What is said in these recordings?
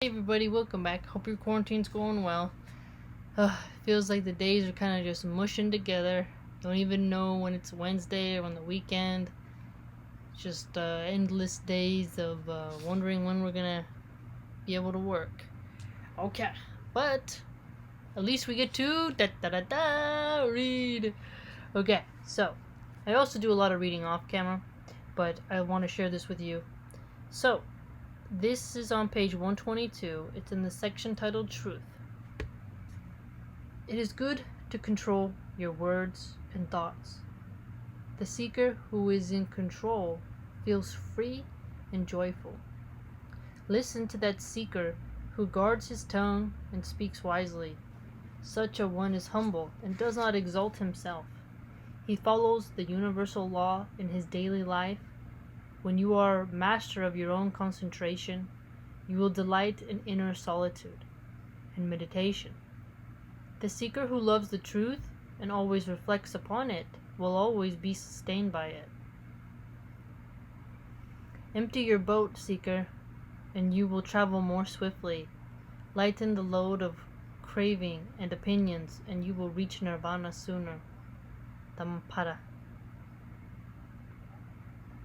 everybody, welcome back. Hope your quarantine's going well. Feels like the days are kind of just mushing together. Don't even know when it's Wednesday or on the weekend. Just endless days of wondering when we're gonna be able to work. Okay, but at least we get to read. Okay, so I also do a lot of reading off camera, but I want to share this with you. So this is on page 122. It's in the section titled Truth. It is good to control your words and thoughts. The seeker who is in control feels free and joyful. Listen to that seeker who guards his tongue and speaks wisely. Such a one is humble and does not exalt himself. He follows the universal law in his daily life. When you are master of your own concentration, you will delight in inner solitude and meditation. The seeker who loves the truth and always reflects upon it will always be sustained by it. Empty your boat, seeker, and you will travel more swiftly. Lighten the load of craving and opinions, and you will reach nirvana sooner. Dhammapada.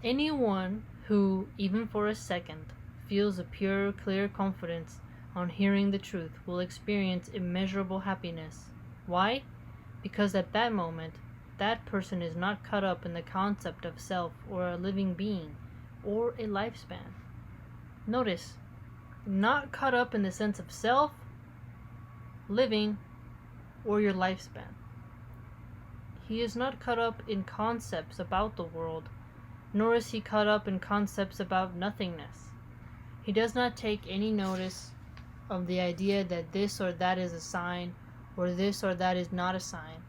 Anyone who, even for a second, feels a pure, clear confidence on hearing the truth will experience immeasurable happiness. Why? Because at that moment, that person is not caught up in the concept of self or a living being or a lifespan. Notice, not caught up in the sense of self, living, or your lifespan. He is not caught up in concepts about the world, nor is he caught up in concepts about nothingness. He does not take any notice of the idea that this or that is a sign, or this or that is not a sign.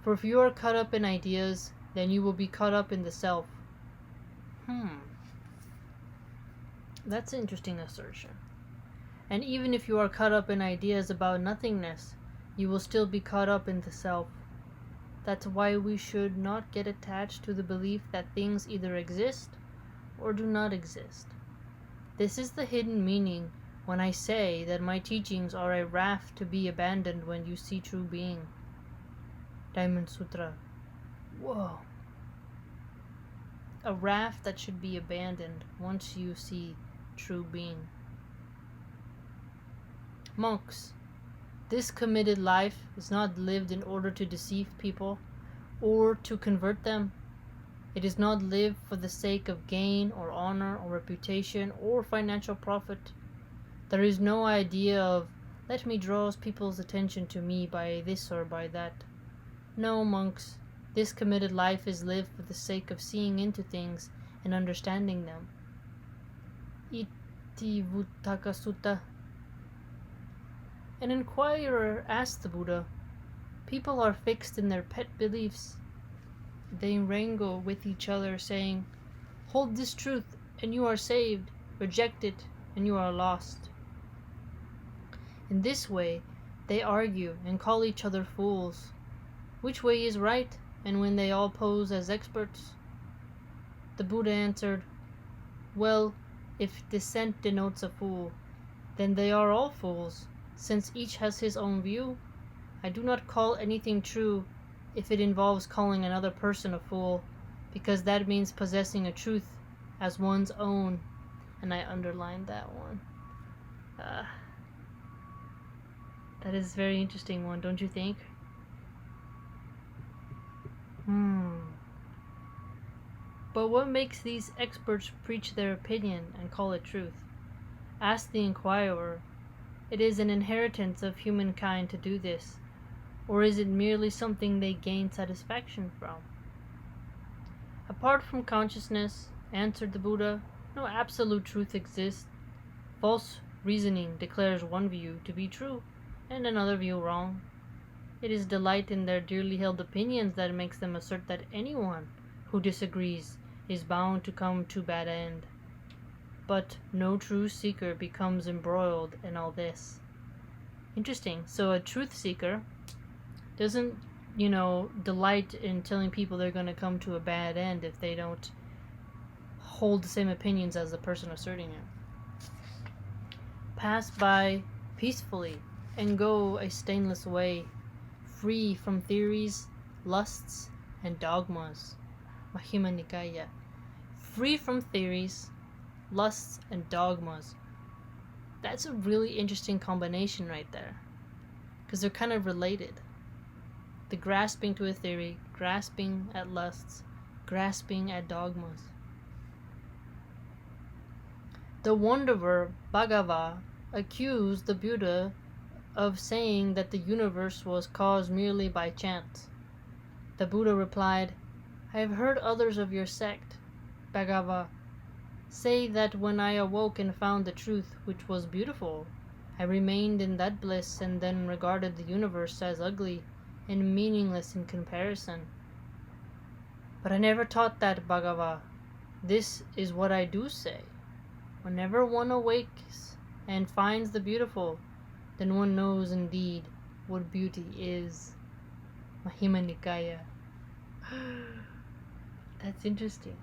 For if you are caught up in ideas, then you will be caught up in the self. That's an interesting assertion. And even if you are caught up in ideas about nothingness, you will still be caught up in the self. That's why we should not get attached to the belief that things either exist or do not exist. This is the hidden meaning when I say that my teachings are a raft to be abandoned when you see true being. Diamond Sutra. Whoa. A raft that should be abandoned once you see true being. Monks, this committed life is not lived in order to deceive people or to convert them. It is not lived for the sake of gain or honor or reputation or financial profit. There is no idea of, let me draw people's attention to me by this or by that. No, monks, this committed life is lived for the sake of seeing into things and understanding them. Iti Vuttaka Sutta. An inquirer asked the Buddha, people are fixed in their pet beliefs. They wrangle with each other, saying, hold this truth and you are saved, reject it and you are lost. In this way, they argue and call each other fools. Which way is right, and when they all pose as experts? The Buddha answered, well, if dissent denotes a fool, then they are all fools, since each has his own view. I do not call anything true if it involves calling another person a fool, because that means possessing a truth as one's own. And I underlined that one. That is a very interesting one, don't you think? But what makes these experts preach their opinion and call it truth? Ask the inquirer. It is an inheritance of humankind to do this, or is it merely something they gain satisfaction from? Apart from consciousness, answered the Buddha, no absolute truth exists. False reasoning declares one view to be true and another view wrong. It is delight in their dearly held opinions that makes them assert that anyone who disagrees is bound to come to bad end. But no true seeker becomes embroiled in all this. Interesting. So a truth seeker doesn't, delight in telling people they're going to come to a bad end if they don't hold the same opinions as the person asserting it. pass by peacefully and go a stainless way, free from theories, lusts, and dogmas. Majjhima Nikaya. Free from theories, lusts, and dogmas. That's a really interesting combination right there, because they're kind of related. The grasping to a theory, grasping at lusts, grasping at dogmas. The wanderer Bhagava accused the Buddha of saying that the universe was caused merely by chance. The Buddha replied, I have heard others of your sect, Bhagava, say that when I awoke and found the truth, which was beautiful, I remained in that bliss and then regarded the universe as ugly and meaningless in comparison. But I never taught that, Bhagava. This is what I do say. Whenever one awakes and finds the beautiful, then one knows indeed what beauty is. Majjhima Nikaya. That's interesting.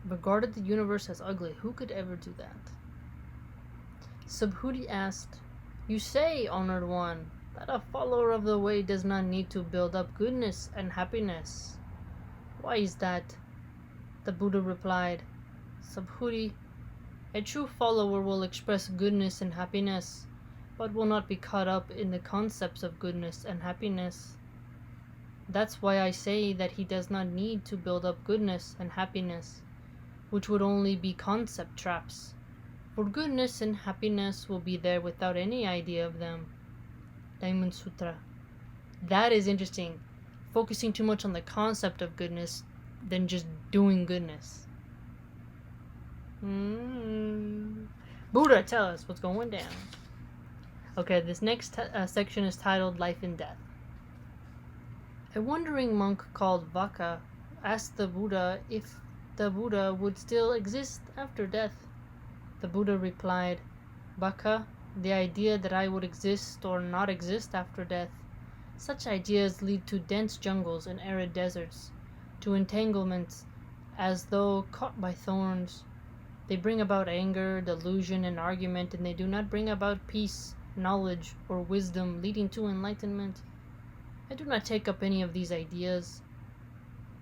Regarded the universe as ugly. Who could ever do that? Subhuti asked, You say, honored one, that a follower of the way does not need to build up goodness and happiness. Why is that? The Buddha replied, Subhuti, a true follower will express goodness and happiness, but will not be caught up in the concepts of goodness and happiness. That's why I say that he does not need to build up goodness and happiness, which would only be concept traps. For goodness and happiness will be there without any idea of them. Diamond Sutra. That is interesting. Focusing too much on the concept of goodness than just doing goodness. Buddha, tell us what's going down. Okay, this next section is titled Life and Death. A wandering monk called Vaka asked the Buddha if the Buddha would still exist after death. The Buddha replied, Vaka, the idea that I would exist or not exist after death, such ideas lead to dense jungles and arid deserts, to entanglements as though caught by thorns. They bring about anger, delusion, and argument, and they do not bring about peace, knowledge, or wisdom leading to enlightenment. I do not take up any of these ideas.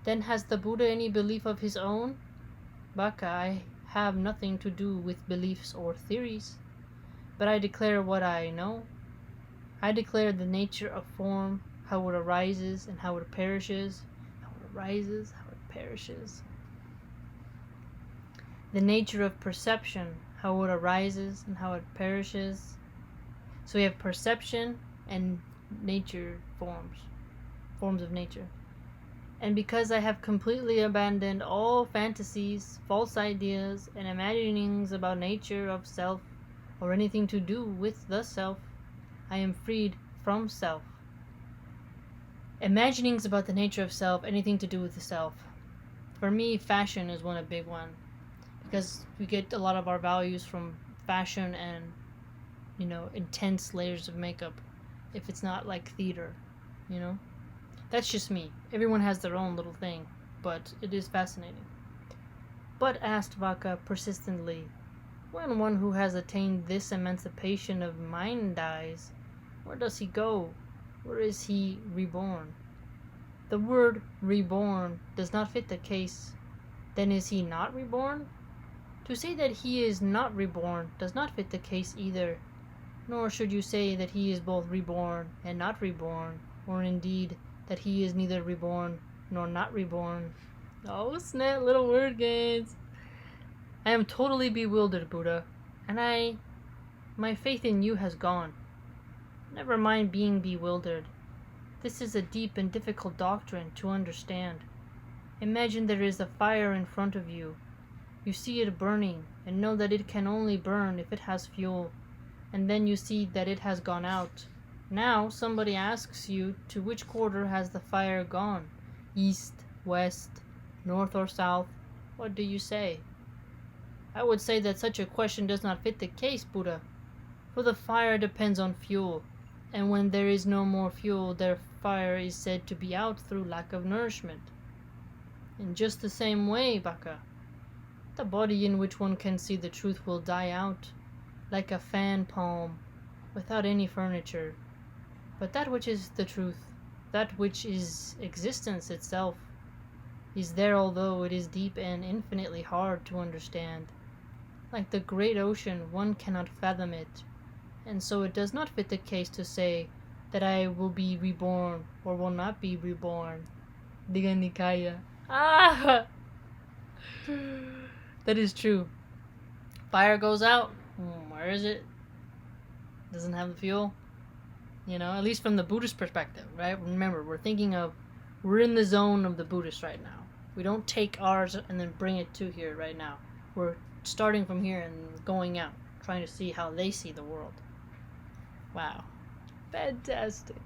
Then has the Buddha any belief of his own? Bhaka, I have nothing to do with beliefs or theories, but I declare what I know. I declare the nature of form, how it arises and how it perishes, how it arises, how it perishes. The nature of perception, how it arises and how it perishes. So we have perception and nature forms of nature. And because I have completely abandoned all fantasies, false ideas, and imaginings about nature of self, or anything to do with the self, I am freed from self. Imaginings about the nature of self, anything to do with the self. For me, fashion is one big one, because we get a lot of our values from fashion and, intense layers of makeup, if it's not like theater, That's just me. Everyone has their own little thing, but it is fascinating. But asked Vaka persistently, when one who has attained this emancipation of mind dies, where does he go? Where is he reborn? The word reborn does not fit the case. Then is he not reborn? To say that he is not reborn does not fit the case either. Nor should you say that he is both reborn and not reborn, or indeed that he is neither reborn nor not reborn. Oh snap, little word games. I am totally bewildered, Buddha, and my faith in you has gone. Never mind being bewildered. This is a deep and difficult doctrine to understand. Imagine there is a fire in front of you. You see it burning, and know that it can only burn if it has fuel, and then you see that it has gone out. Now somebody asks you to which quarter has the fire gone, east, west, north or south. What do you say? I would say that such a question does not fit the case, Buddha, for the fire depends on fuel, and when there is no more fuel, their fire is said to be out through lack of nourishment. In just the same way, Bhaka, The body in which one can see the truth will die out, like a fan palm, without any furniture. But that which is the truth, that which is existence itself, is there although it is deep and infinitely hard to understand. Like the great ocean, one cannot fathom it, and so it does not fit the case to say that I will be reborn or will not be reborn. Digha Nikaya. Ah! That is true. Fire goes out. Where is it? Doesn't have the fuel. At least from the Buddhist perspective, right? Remember, we're in the zone of the Buddhist right now. We don't take ours and then bring it to here right now. We're starting from here and going out, trying to see how they see the world. Wow. Fantastic.